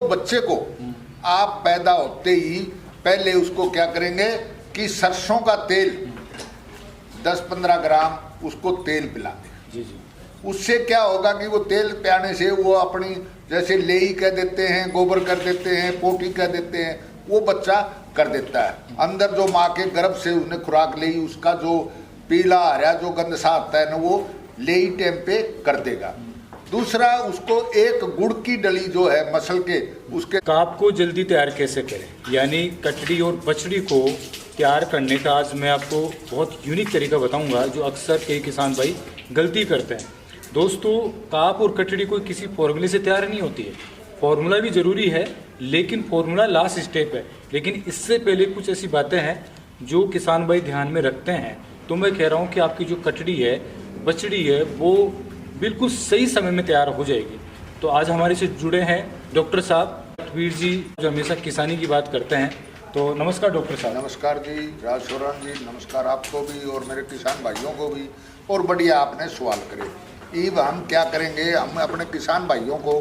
बच्चे को आप पैदा होते ही पहले उसको क्या करेंगे कि सरसों का तेल 10-15 ग्राम उसको तेल पिला दें। उससे क्या होगा कि वो तेल पिलाने से वो अपनी जैसे लेई कह देते हैं, गोबर कर देते हैं, पोटी कह देते हैं, वो बच्चा कर देता है। अंदर जो माँ के गर्भ से उसने खुराक ली उसका जो पीला हरा जो गंद सा आता है ना वो लेई टाइम पे कर देगा। दूसरा उसको एक गुड़ की डली जो है मसल के उसके काप को जल्दी तैयार कैसे करें, यानी कटड़ी और बछड़ी को तैयार करने का आज मैं आपको बहुत यूनिक तरीका बताऊंगा जो अक्सर कई किसान भाई गलती करते हैं। दोस्तों, काप और कटड़ी कोई किसी फॉर्मूले से तैयार नहीं होती है। फॉर्मूला भी ज़रूरी है लेकिन फॉर्मूला लास्ट स्टेप है। लेकिन इससे पहले कुछ ऐसी बातें हैं जो किसान भाई ध्यान में रखते हैं। तो मैं कह रहा हूँ कि आपकी जो कटड़ी है, बछड़ी है, वो बिल्कुल सही समय में तैयार हो जाएगी। तो आज हमारे से जुड़े हैं डॉक्टर साहब वीर जी जो हमेशा किसानी की बात करते हैं। तो नमस्कार डॉक्टर साहब। नमस्कार जी राजशोरन जी, नमस्कार आपको भी और मेरे किसान भाइयों को भी। और बढ़िया आपने सवाल करे। अब हम क्या करेंगे, हम अपने किसान भाइयों को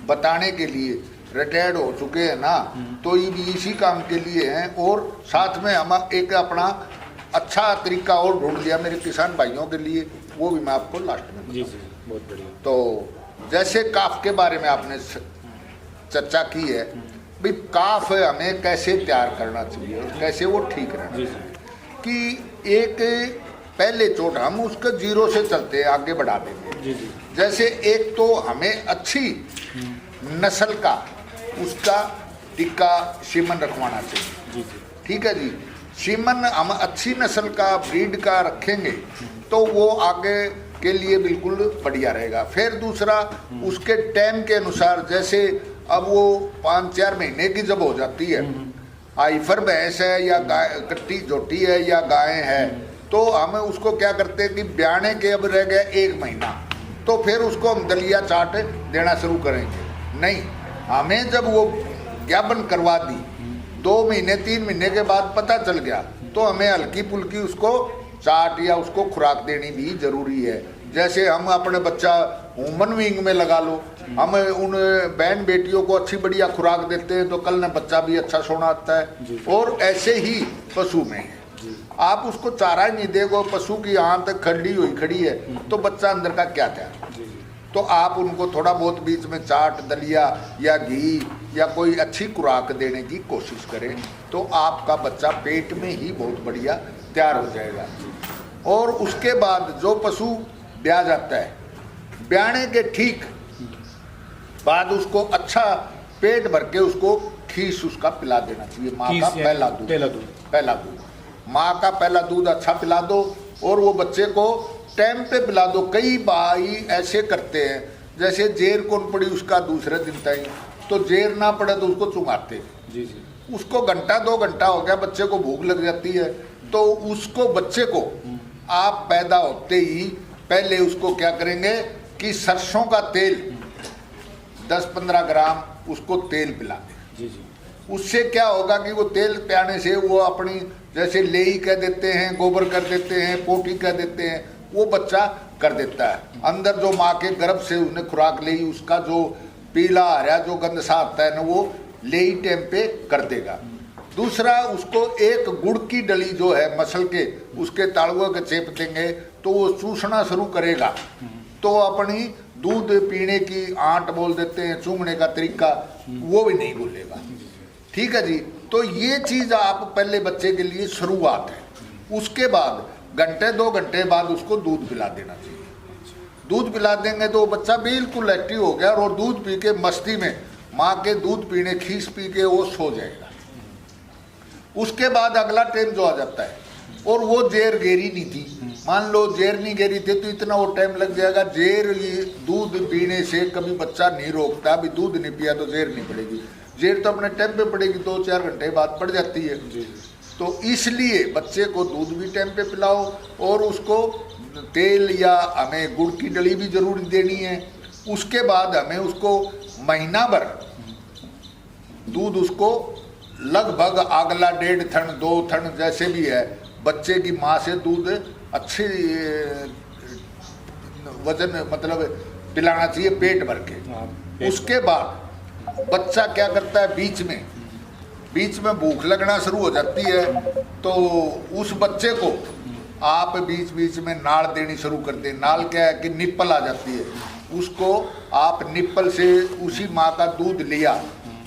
बताने के लिए रिटायर्ड हो चुके हैं ना, तो ये भी इसी काम के लिए हैं। और साथ में हम एक अपना अच्छा तरीका और ढूंढ लिया मेरे किसान भाइयों के लिए, वो भी मैं आपको लास्ट में जी जी बहुत बढ़िया। तो जैसे काफ के बारे में आपने चर्चा की है, भाई काफ हमें कैसे तैयार करना चाहिए और कैसे वो ठीक रहना चाहिए कि एक पहले चोट हम उसका जीरो से चलते हैं, आगे बढ़ा देंगे। जी जी। जैसे एक तो हमें अच्छी नस्ल का उसका टिक्का सीमन रखवाना चाहिए। जी जी। ठीक है जी। सीमन हम अच्छी नस्ल का ब्रीड का रखेंगे तो वो आगे के लिए बिल्कुल बढ़िया रहेगा। फिर दूसरा उसके टाइम के अनुसार, जैसे अब वो 5-4 महीने की जब हो जाती है, आइफर भैंस है या गाय कट्टी जोटी है या गाय है, तो हम उसको क्या करते हैं कि ब्याने के अब रह गया 1 महीना, तो फिर उसको हम दलिया चाट देना शुरू करेंगे। नहीं, हमें जब वो ज्ञापन करवा दी 2 महीने 3 महीने के बाद पता चल गया, तो हमें हल्की फुल्की उसको चाट या उसको खुराक देनी भी जरूरी है। जैसे हम अपने बच्चा ह्यूमन विंग में लगा लो, हम उन बहन बेटियों को अच्छी बढ़िया खुराक देते हैं तो कल न बच्चा भी अच्छा सोना आता है। और ऐसे ही पशु में है, आप उसको चारा ही नहीं देगो, पशु की आंत खड़ी है तो बच्चा अंदर का क्या तैयार। तो आप उनको थोड़ा बहुत बीच में चाट, दलिया या घी या कोई अच्छी खुराक देने की कोशिश करें तो आपका बच्चा पेट में ही बहुत बढ़िया तैयार हो जाएगा। और उसके बाद जो पशु ब्याह जाता है, ब्याने के ठीक बाद उसको अच्छा पेट भर के उसको खीस उसका पिला देना चाहिए। माँ का पहला दूध माँ का पहला दूध अच्छा पिला दो और वो बच्चे को टाइम पे पिला दो। कई भाई ऐसे करते हैं जैसे जेर कौन पड़ी उसका दूसरे दिन तक, तो जेर ना पड़े तो उसको चुंगाते। जी जी। उसको घंटा 2 घंटा हो गया, बच्चे को भूख लग जाती है, तो उसको बच्चे को आप पैदा होते ही पहले उसको क्या करेंगे कि सरसों का तेल 10-15 ग्राम उसको तेल पिला दें। जी जी। उससे क्या होगा कि वो तेल पिलाने से वो अपनी जैसे लेई कह देते हैं, गोबर कर देते हैं, पोटी कह देते हैं, वो बच्चा कर देता है। अंदर जो माँ के गर्भ से उसने खुराक ली उसका जो पीला हरा जो गंद सा आता है ना वो लेई टाइम पे कर देगा। दूसरा उसको एक गुड़ की डली जो है मसल के उसके तालुओं के चेप देंगे तो वो चूसना शुरू करेगा, तो अपनी दूध पीने की आंट बोल देते हैं, चूंगने का तरीका वो भी नहीं भूलेगा। ठीक है जी। तो ये चीज़ आप पहले बच्चे के लिए शुरुआत है। उसके बाद घंटे 2 घंटे बाद उसको दूध पिला देना चाहिए। दूध पिला देंगे तो वो बच्चा बिल्कुल एक्टिव हो गया और दूध पी के मस्ती में माँ के दूध पीने खीस पी के वो सो जाएगा। उसके बाद अगला टाइम जो आ जाता है और वो जेर गेरी नहीं थी, मान लो जेर नहीं गेरी थी तो इतना वो टाइम लग जाएगा। जेर दूध पीने से कभी बच्चा नहीं रोकता, अभी दूध नहीं पिया तो जेर नहीं पड़ेगी। जेर तो अपने टाइम पे पड़ेगी, 2-4 घंटे बाद पड़ जाती है। तो इसलिए बच्चे को दूध भी टाइम पे पिलाओ और उसको तेल या हमें गुड़ की डली भी जरूर देनी है। उसके बाद हमें उसको महीना भर दूध उसको लगभग अगला 1.5 थन 2 थन जैसे भी है बच्चे की माँ से दूध अच्छे वजन मतलब पिलाना चाहिए पेट भर के। उसके बाद बच्चा क्या करता है, बीच में भूख लगना शुरू हो जाती है, तो उस बच्चे को आप बीच में नाड़ देनी शुरू कर दें। नाड़ क्या है कि निप्पल आ जाती है, उसको आप निप्पल से उसी माँ का दूध लिया,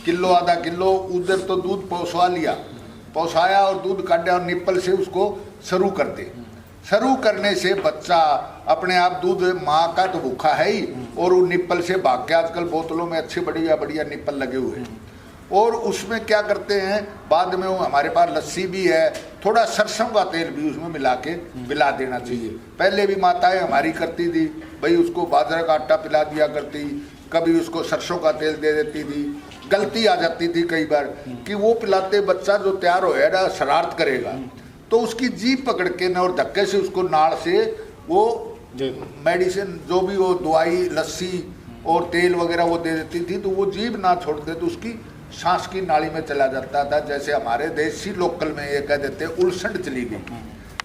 किलो आधा किलो, उधर तो दूध पहुँचाया और दूध काटा और निप्पल से उसको शुरू कर दे। शुरू करने से बच्चा अपने आप दूध, माँ का तो भूखा है ही, और वो निप्पल से भाग के, आजकल बोतलों में अच्छे बढ़िया निप्पल लगे हुए हैं, और उसमें क्या करते हैं, बाद में वो हमारे पास लस्सी भी है, थोड़ा सरसों का तेल भी उसमें मिला के पिला देना चाहिए। पहले भी माताएं हमारी करती थी भाई, उसको बाजरा का आटा पिला दिया करती, कभी उसको सरसों का तेल दे देती थी। गलती आ जाती थी कई बार कि वो पिलाते बच्चा जो तैयार होएगा शरारत करेगा, तो उसकी जीभ पकड़ के न और धक्के से उसको नाड़ से वो मेडिसिन जो भी वो दवाई, लस्सी और तेल वगैरह वो दे देती थी, तो वो जीभ ना छोड़ते तो उसकी सांस की नाली में चला जाता था। जैसे हमारे देसी लोकल में ये कह देते उलसंड चली गई,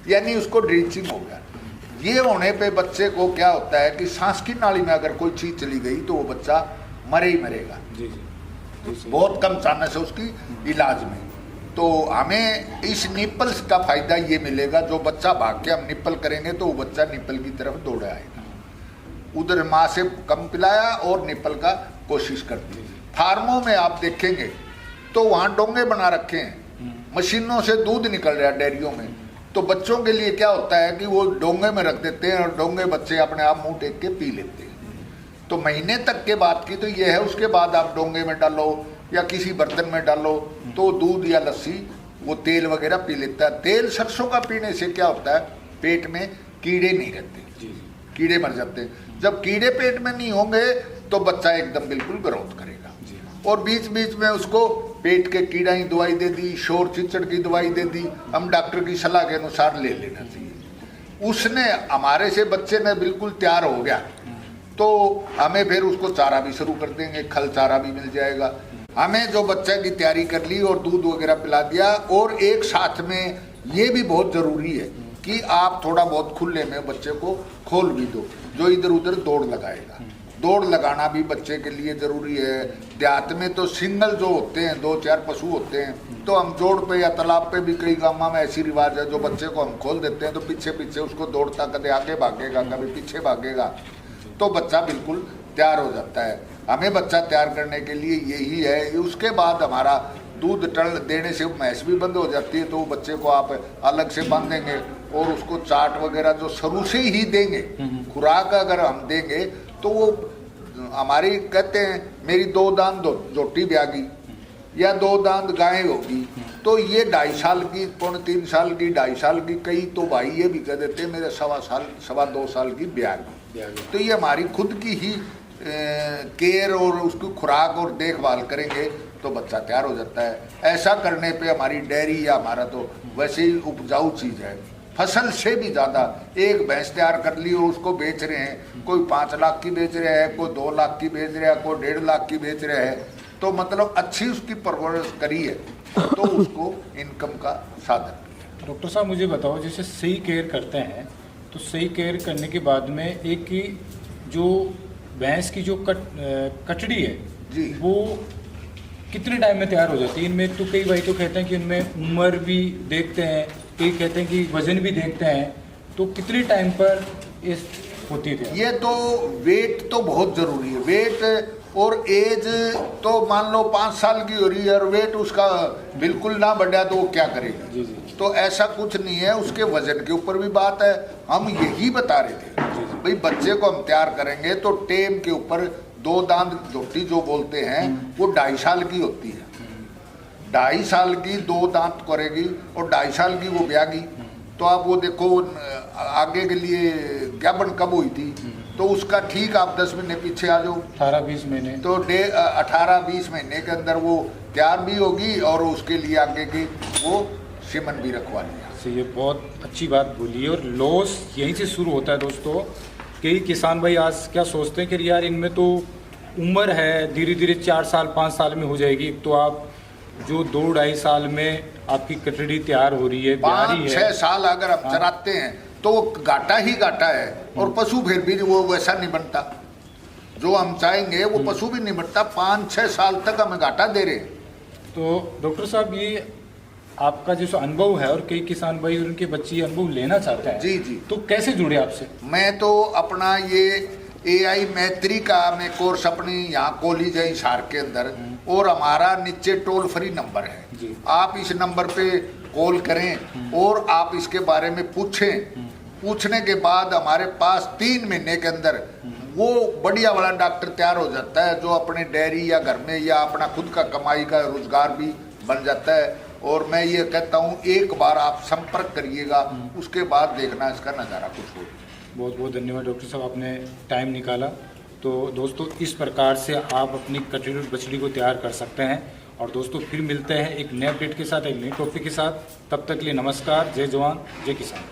यानी उसको ड्रीचिंग हो गया। ये होने पे बच्चे को क्या होता है कि सांस की नाली में अगर कोई चीज चली गई तो वो बच्चा मरे ही मरेगा। बहुत कम चांस है उसकी इलाज में। तो हमें इस निप्पल्स का फायदा ये मिलेगा, जो बच्चा भाग के हम निप्पल करेंगे तो वो बच्चा निप्पल की तरफ दौड़ आएगा। उधर माँ से कम पिलाया और निप्पल का कोशिश कर दी। फार्मों में आप देखेंगे तो वहाँ डोंगे बना रखे हैं, मशीनों से दूध निकल रहा है डेयरियों में, तो बच्चों के लिए क्या होता है कि वो डोंगे में रख देते हैं और डोंगे बच्चे अपने आप मुंह टेक के पी लेते हैं। तो महीने तक के बाद की तो ये है, उसके बाद आप डोंगे में डालो या किसी बर्तन में डालो तो दूध या लस्सी वो तेल वगैरह पी लेता है। तेल सरसों का पीने से क्या होता है, पेट में कीड़े नहीं रहते, कीड़े मर जाते हैं। जब कीड़े पेट में नहीं होंगे तो बच्चा एकदम बिल्कुल ग्रोथ करेगा। और बीच में उसको पेट के कीड़ा की दवाई दे दी, शोर चिचड़ की दवाई दे दी, हम डॉक्टर की सलाह के अनुसार ले लेना चाहिए। उसने हमारे से बच्चे ने बिल्कुल तैयार हो गया तो हमें फिर उसको चारा भी शुरू कर देंगे, खल चारा भी मिल जाएगा। हमें जो बच्चे की तैयारी कर ली और दूध वगैरह पिला दिया, और एक साथ में ये भी बहुत ज़रूरी है कि आप थोड़ा बहुत खुले में बच्चे को खोल भी दो, जो इधर उधर दौड़ लगाएगा। दौड़ लगाना भी बच्चे के लिए ज़रूरी है। देहात में तो सिंगल जो होते हैं, 2-4 पशु होते हैं, तो हम जोड़ पे या तालाब पे भी कई गाँव में ऐसी रिवाज है, जो बच्चे को हम खोल देते हैं तो पीछे उसको दौड़ता, कभी आगे भागेगा कभी पीछे भागेगा, तो बच्चा बिल्कुल तैयार हो जाता है। हमें बच्चा तैयार करने के लिए यही है। उसके बाद हमारा दूध टल देने से भैंस भी बंद हो जाती है, तो वो बच्चे को आप अलग से बांधेंगे और उसको चाट वगैरह जो शुरू से ही देंगे, खुराक अगर हम देंगे तो वो हमारी कहते हैं मेरी 2 दांत जोटी ब्यागी या 2 दांत गाय होगी, तो ये 2.5 साल की, 3 साल की, 2.5 साल की, कई तो भाई ये भी कह देते हैं मेरे 2.25 साल की ब्यागी। तो ये हमारी खुद की ही केयर और उसकी खुराक और देखभाल करेंगे तो बच्चा तैयार हो जाता है। ऐसा करने पे हमारी डेयरी या हमारा तो वैसे ही उपजाऊ चीज़ है, फसल से भी ज़्यादा। एक भैंस तैयार कर ली और उसको बेच रहे हैं, कोई 5 लाख की बेच रहे हैं, कोई 2 लाख की बेच रहा है, कोई 1.5 लाख की बेच रहे हैं, तो मतलब अच्छी उसकी परवरिश करी है तो उसको इनकम का साधन। डॉक्टर साहब मुझे बताओ, जैसे सही केयर करते हैं तो सही केयर करने के बाद में एक की जो भैंस की जो कटड़ी है जी, वो कितने टाइम में तैयार हो जाती है? इनमें तो कई भाई तो कहते हैं कि इनमें उम्र भी देखते हैं, कई कहते हैं कि वजन भी देखते हैं, तो कितने टाइम पर इस होती है? ये तो वेट तो बहुत ज़रूरी है। वेट और एज तो मान लो 5 साल की हो रही है और वेट उसका बिल्कुल ना बढ़ा तो वो क्या करेगा? जी जी। तो ऐसा कुछ नहीं है, उसके वजन के ऊपर भी बात है। हम यही बता रहे थे भाई, बच्चे को हम तैयार करेंगे तो टेम के ऊपर 2 दांत जोटी जो बोलते हैं वो 2.5 साल की होती है। 2.5 साल की 2 दांत करेगी और 2.5 साल की वो ब्यागी। तो आप वो देखो आगे के लिए ज्ञापन कब हुई थी, तो उसका ठीक आप 10 महीने पीछे आ जाओ, 18-20 महीने, तो 18-20 महीने के अंदर वो तैयार भी होगी और उसके लिए आगे की वो सीमन भी रखवा लिया। ये बहुत अच्छी बात बोली है। और लॉस यहीं से शुरू होता है दोस्तों। कई किसान भाई आज क्या सोचते हैं कि यार इनमें तो उम्र है, धीरे धीरे 4 साल 5 साल में हो जाएगी। तो आप जो 2-2.5 साल में आपकी कटड़ी तैयार हो रही है, 5-6 साल अगर हम चराते हैं तो वो घाटा ही घाटा है, और पशु फिर भी वो वैसा नहीं बनता। जो हम चाहेंगे वो पशु भी नहीं बढ़ता, 5-6 साल तक हमें घाटा दे रहे हैं। तो डॉक्टर साहब ये आपका जो अनुभव है और कई किसान भाई और उनके बच्चे ये अनुभव लेना चाहते हैं, जी जी, तो कैसे जुड़े आपसे? मैं तो अपना ये AI मैत्री का मैं कोर्स अपनी यहाँ कॉलेज है हिसार के अंदर, और हमारा नीचे टोल फ्री नंबर है जी। आप इस नंबर पे कॉल करें और आप इसके बारे में पूछें। पूछने के बाद हमारे पास 3 महीने के अंदर वो बढ़िया वाला डॉक्टर तैयार हो जाता है, जो अपने डेयरी या घर में या अपना खुद का कमाई का रोजगार भी बन जाता है। और मैं ये कहता हूँ एक बार आप संपर्क करिएगा, उसके बाद देखना इसका नज़ारा कुछ हो। बहुत बहुत धन्यवाद डॉक्टर साहब, आपने टाइम निकाला। तो दोस्तों इस प्रकार से आप अपनी कटड़ी और बछड़ी को तैयार कर सकते हैं। और दोस्तों फिर मिलते हैं एक नए अपडेट के साथ, एक नए टॉपिक के साथ। तब तक के लिए नमस्कार, जय जवान जय किसान।